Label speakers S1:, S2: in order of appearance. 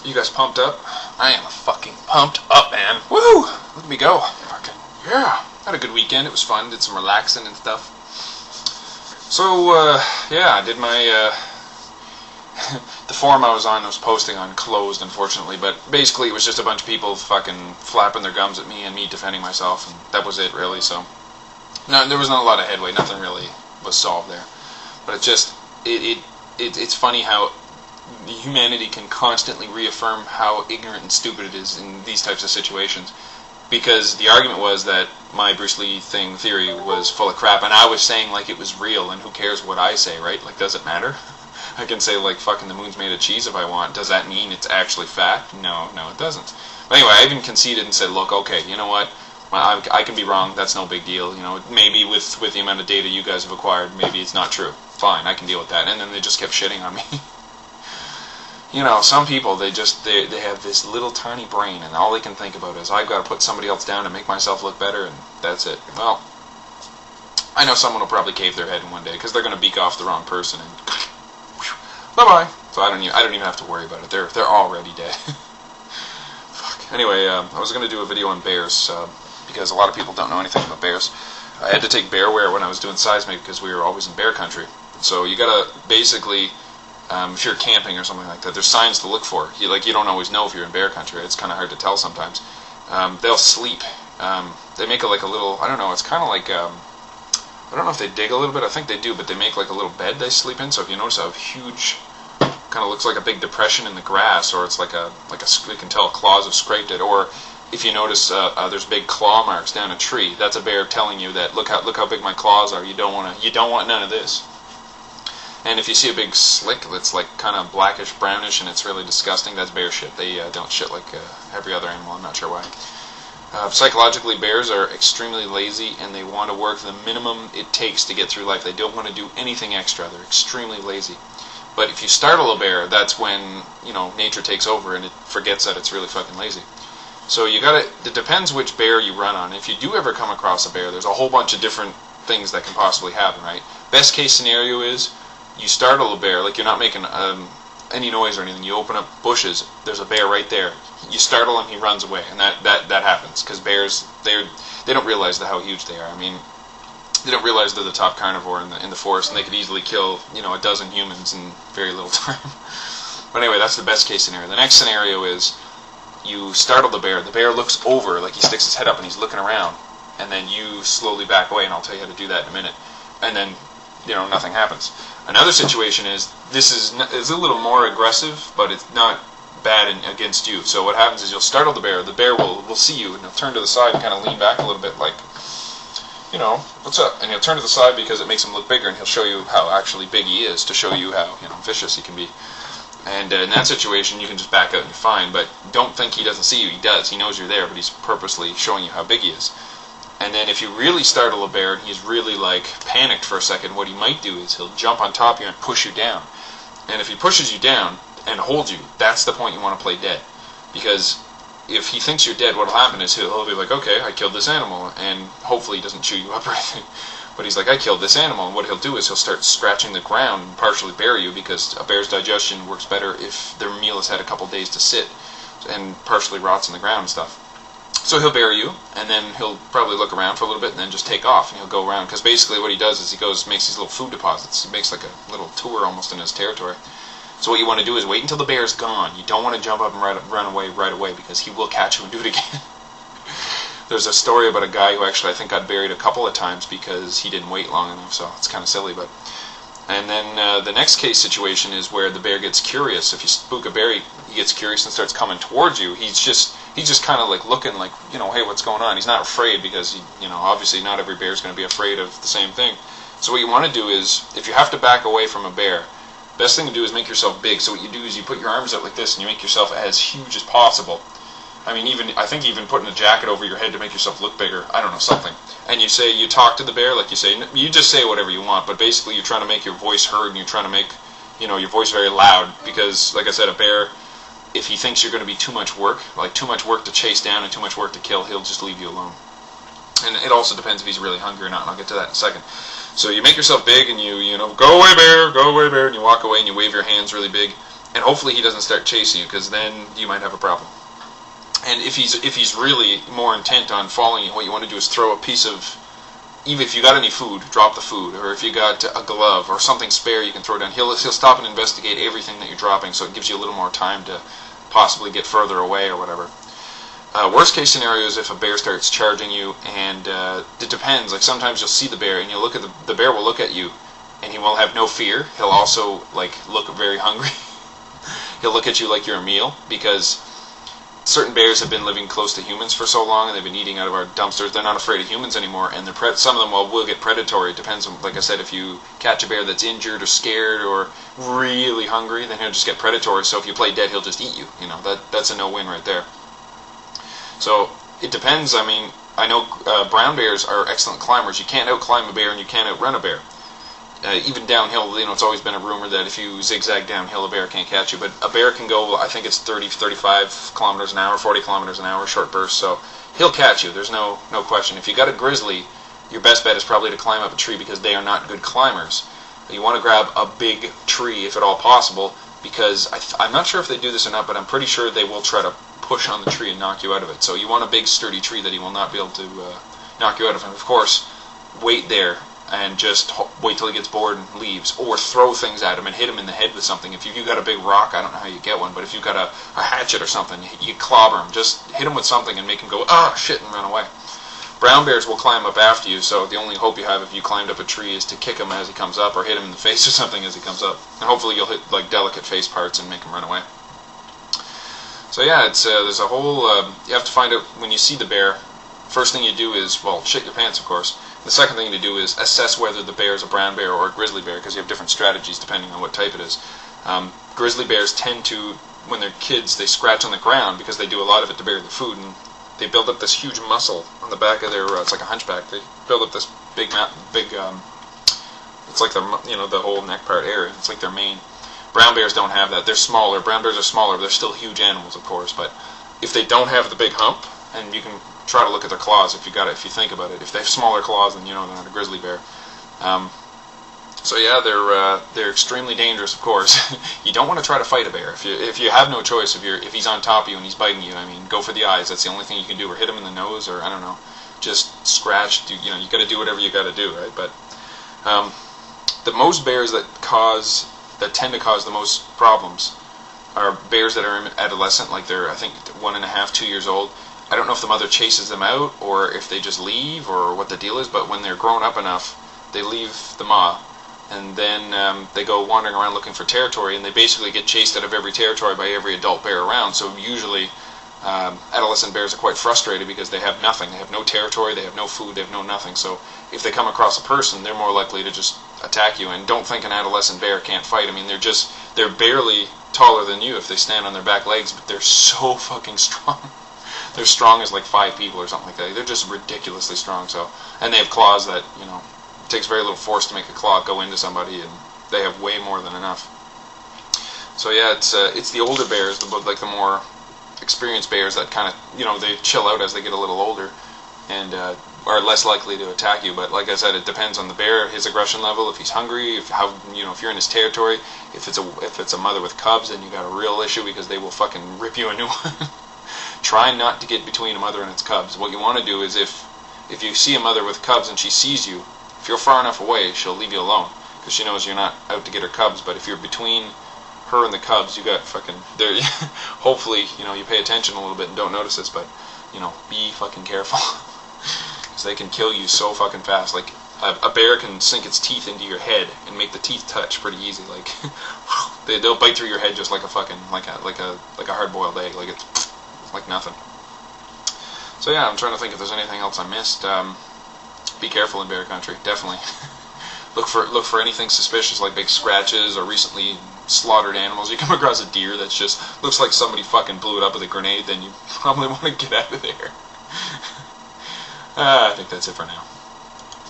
S1: You guys pumped up? I am fucking pumped up, man. Woo! Look at me go. Fucking, yeah. Had a good weekend. It was fun. Did some relaxing and stuff. So, yeah, I did my, the forum I was on, I was posting on, closed, unfortunately, but basically it was just a bunch of people fucking flapping their gums at me and me defending myself, and that was it, really, so. No, there was not a lot of headway. Nothing really was solved there. But it just, it's funny how humanity can constantly reaffirm how ignorant and stupid it is in these types of situations. Because the argument was that my Bruce Lee theory was full of crap, and I was saying like it was real, and who cares what I say, right? Like, does it matter? I can say like fucking the moon's made of cheese if I want. Does that mean it's actually fact? No, it doesn't. But anyway, I even conceded and said, look, okay, you know what? I can be wrong. That's no big deal. You know, maybe with the amount of data you guys have acquired, maybe it's not true. Fine, I can deal with that. And then they just kept shitting on me. You know, some people, they have this little tiny brain, and all they can think about is, I've got to put somebody else down to make myself look better, and that's it. Well, I know someone will probably cave their head in one day, because they're going to beak off the wrong person, and bye-bye. So I don't even have to worry about it. They're already dead. Fuck. Anyway, I was going to do a video on bears, because a lot of people don't know anything about bears. I had to take bearware when I was doing seismic, because we were always in bear country. So you got to basically... if you're camping or something like that, there's signs to look for. You don't always know if you're in bear country. It's kind of hard to tell sometimes. They'll sleep. They make like a little, I don't know, it's kind of like, I don't know if they dig a little bit. I think they do, but they make like a little bed they sleep in. So if you notice how huge, kind of looks like a big depression in the grass, or it's like you can tell claws have scraped it. Or if you notice there's big claw marks down a tree, that's a bear telling you that look how big my claws are. You don't want none of this. And if you see a big slick that's like kind of blackish, brownish, and it's really disgusting, that's bear shit. They don't shit like every other animal. I'm not sure why. Psychologically, bears are extremely lazy, and they want to work the minimum it takes to get through life. They don't want to do anything extra. They're extremely lazy. But if you startle a bear, that's when, nature takes over and it forgets that it's really fucking lazy. So it depends which bear you run on. If you do ever come across a bear, there's a whole bunch of different things that can possibly happen, right? Best case scenario is you startle a bear, like you're not making any noise or anything. You open up bushes, there's a bear right there. You startle him, he runs away, and that happens because bears they don't realize how huge they are. I mean, they don't realize they're the top carnivore in the forest, and they could easily kill a dozen humans in very little time. But anyway, that's the best case scenario. The next scenario is you startle the bear. The bear looks over, like he sticks his head up and he's looking around, and then you slowly back away, and I'll tell you how to do that in a minute. And then nothing happens. Another situation is, this is a little more aggressive, but it's not bad against you. So what happens is you'll startle the bear will see you, and he'll turn to the side and kind of lean back a little bit like, what's up? And he'll turn to the side because it makes him look bigger, and he'll show you how actually big he is, to show you how vicious he can be. And in that situation, you can just back out and you're fine, but don't think he doesn't see you. He does. He knows you're there, but he's purposely showing you how big he is. And then if you really startle a bear and he's really like panicked for a second, what he might do is he'll jump on top of you and push you down. And if he pushes you down and holds you, that's the point you want to play dead. Because if he thinks you're dead, what will happen is he'll be like, okay, I killed this animal, and hopefully he doesn't chew you up or anything. But he's like, I killed this animal, and what he'll do is he'll start scratching the ground and partially bury you, because a bear's digestion works better if their meal has had a couple days to sit and partially rots in the ground and stuff. So he'll bury you, and then he'll probably look around for a little bit and then just take off, and he'll go around, because basically what he does is makes these little food deposits. He makes like a little tour almost in his territory. So what you want to do is wait until the bear's gone. You don't want to jump up and run away right away, because he will catch you and do it again. There's a story about a guy who actually I think got buried a couple of times because he didn't wait long enough, so it's kind of silly. And then the next case situation is where the bear gets curious. If you spook a bear, he gets curious and starts coming towards you. He's just kind of like looking like, hey, what's going on? He's not afraid, because obviously not every bear is going to be afraid of the same thing. So what you want to do is, if you have to back away from a bear, best thing to do is make yourself big. So what you do is you put your arms out like this and you make yourself as huge as possible. I mean, I think even putting a jacket over your head to make yourself look bigger. I don't know, something. And you talk to the bear, like you just say whatever you want, but basically you're trying to make your voice heard, and you're trying to make, your voice very loud, because, like I said, a bear, if he thinks you're going to be too much work to chase down and too much work to kill, he'll just leave you alone. And it also depends if he's really hungry or not, and I'll get to that in a second. So you make yourself big, and you go away bear, and you walk away and you wave your hands really big, And hopefully he doesn't start chasing you, because then you might have a problem. And if he's really more intent on following you, what you want to do is throw a piece of, even if you got any food, drop the food, or if you got a glove or something spare you can throw down. He'll stop and investigate everything that you're dropping, so it gives you a little more time to possibly get further away or whatever. Worst case scenario is if a bear starts charging you, and it depends. Like sometimes you'll see the bear, and you'll look at the bear will look at you, and he will have no fear. He'll also like look very hungry. He'll look at you like you're a meal, because certain bears have been living close to humans for so long, and they've been eating out of our dumpsters. They're not afraid of humans anymore, and some of them will get predatory. It depends on, like I said, if you catch a bear that's injured or scared or really hungry, then he'll just get predatory. So if you play dead, he'll just eat you. You know, that's a no-win right there. So it depends. I mean, I know brown bears are excellent climbers. You can't out-climb a bear, and you can't outrun a bear. Even downhill, you know, it's always been a rumor that if you zigzag downhill, a bear can't catch you. But a bear can go, I think it's 30, 35 kilometers an hour, 40 kilometers an hour, short bursts. So he'll catch you. There's no question. If you got a grizzly, your best bet is probably to climb up a tree, because they are not good climbers. You want to grab a big tree, if at all possible, because I'm not sure if they do this or not, but I'm pretty sure they will try to push on the tree and knock you out of it. So you want a big, sturdy tree that he will not be able to knock you out of. And of course, wait there and just wait till he gets bored and leaves, or throw things at him and hit him in the head with something. If you got a big rock, I don't know how you get one, but if you've got a hatchet or something, you clobber him. Just hit him with something and make him go, ah, shit, and run away. Brown bears will climb up after you, so the only hope you have if you climbed up a tree is to kick him as he comes up, or hit him in the face or something as he comes up. And hopefully you'll hit like delicate face parts and make him run away. So yeah, it's there's a whole, you have to find out when you see the bear. First thing you do is, well, shit your pants, of course. The second thing to do is assess whether the bear is a brown bear or a grizzly bear, because you have different strategies depending on what type it is. Grizzly bears tend to, when they're kids, they scratch on the ground because they do a lot of it to bury the food, and they build up this huge muscle on the back of their, it's like a hunchback. They build up this big, it's like the whole neck part area. It's like their mane. Brown bears don't have that. They're smaller. Brown bears are smaller. They're still huge animals, of course, but if they don't have the big hump, and you can try to look at their claws if you think about it. If they have smaller claws, then you know they're not a grizzly bear. So yeah, they're extremely dangerous, of course. You don't want to try to fight a bear. If you have no choice, if he's on top of you and he's biting you, I mean, go for the eyes. That's the only thing you can do, or hit him in the nose, or I don't know, just scratch. You got to do whatever you got to do, right? But the most bears that tend to cause the most problems are bears that are adolescent, like they're, I think, 1.5, 2 years old. I don't know if the mother chases them out or if they just leave or what the deal is, but when they're grown up enough, they leave the ma, and then they go wandering around looking for territory, and they basically get chased out of every territory by every adult bear around. So usually adolescent bears are quite frustrated because they have nothing. They have no territory, they have no food, they have no nothing. So if they come across a person, they're more likely to just attack you. And don't think an adolescent bear can't fight. I mean, they're barely taller than you if they stand on their back legs, but they're so fucking strong. They're strong as like 5 people or something like that. They're just ridiculously strong. So, and they have claws that, it takes very little force to make a claw go into somebody, and they have way more than enough. So yeah, it's the older bears, the more experienced bears that kind of, they chill out as they get a little older, and are less likely to attack you. But like I said, it depends on the bear, his aggression level, if he's hungry, if you're in his territory. If it's a mother with cubs, then you got a real issue, because they will fucking rip you a new one. Try not to get between a mother and its cubs. What you want to do is if you see a mother with cubs and she sees you, if you're far enough away, she'll leave you alone, because she knows you're not out to get her cubs. But if you're between her and the cubs, you got fucking there. Hopefully, you pay attention a little bit and don't notice this, but be fucking careful, because they can kill you so fucking fast. Like a bear can sink its teeth into your head and make the teeth touch pretty easy. Like they'll bite through your head just like a fucking like a hard-boiled egg. Like it's like nothing. So yeah, I'm trying to think if there's anything else I missed. Be careful in bear country, definitely. Look for anything suspicious, like big scratches or recently slaughtered animals. You come across a deer that's just looks like somebody fucking blew it up with a grenade, then you probably want to get out of there. I think that's it for now.